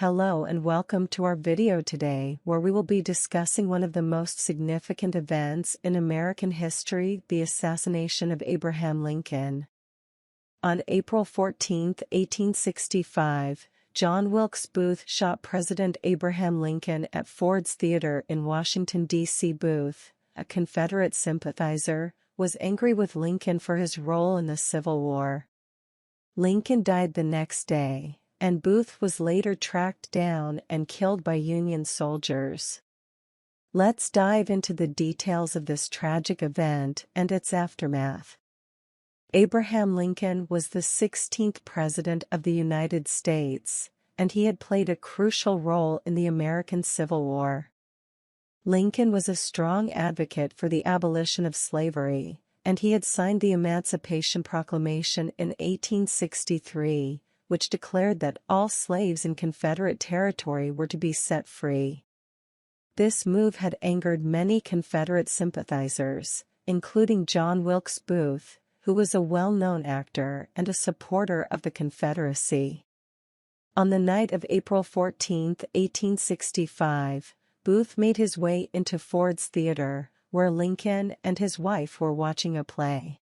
Hello and welcome to our video today where we will be discussing one of the most significant events in American history, the assassination of Abraham Lincoln. On April 14, 1865, John Wilkes Booth shot President Abraham Lincoln at Ford's Theater in Washington, D.C. Booth, a Confederate sympathizer, was angry with Lincoln for his role in the Civil War. Lincoln died the next day, and Booth was later tracked down and killed by Union soldiers. Let's dive into the details of this tragic event and its aftermath. Abraham Lincoln was the 16th President of the United States, and he had played a crucial role in the American Civil War. Lincoln was a strong advocate for the abolition of slavery, and he had signed the Emancipation Proclamation in 1863, which declared that all slaves in Confederate territory were to be set free. This move had angered many Confederate sympathizers, including John Wilkes Booth, who was a well-known actor and a supporter of the Confederacy. On the night of April 14, 1865, Booth made his way into Ford's Theater, where Lincoln and his wife were watching a play.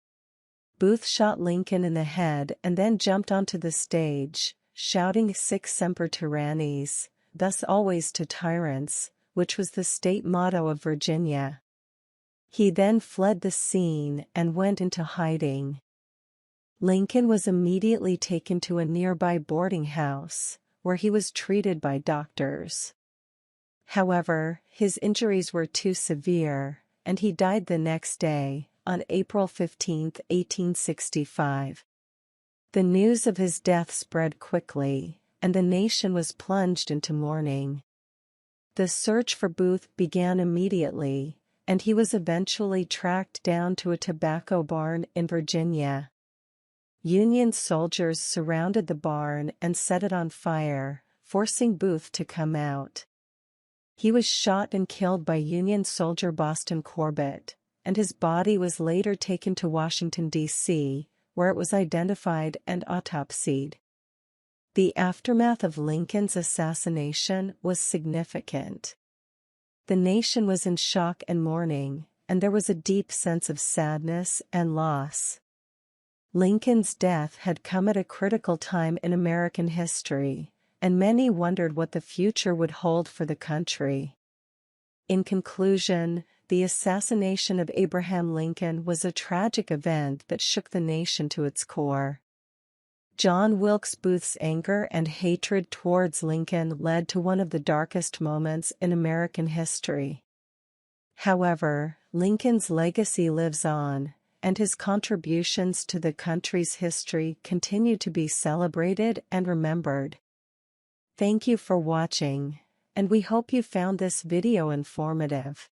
Booth shot Lincoln in the head and then jumped onto the stage, shouting "Sic semper tyrannis," thus always to tyrants, which was the state motto of Virginia. He then fled the scene and went into hiding. Lincoln was immediately taken to a nearby boarding house, where he was treated by doctors. However, his injuries were too severe, and he died the next day, on April 15, 1865. The news of his death spread quickly, and the nation was plunged into mourning. The search for Booth began immediately, and he was eventually tracked down to a tobacco barn in Virginia. Union soldiers surrounded the barn and set it on fire, forcing Booth to come out. He was shot and killed by Union soldier Boston Corbett, and his body was later taken to Washington, D.C., where it was identified and autopsied. The aftermath of Lincoln's assassination was significant. The nation was in shock and mourning, and there was a deep sense of sadness and loss. Lincoln's death had come at a critical time in American history, and many wondered what the future would hold for the country. In conclusion, the assassination of Abraham Lincoln was a tragic event that shook the nation to its core. John Wilkes Booth's anger and hatred towards Lincoln led to one of the darkest moments in American history. However, Lincoln's legacy lives on, and his contributions to the country's history continue to be celebrated and remembered. Thank you for watching, and we hope you found this video informative.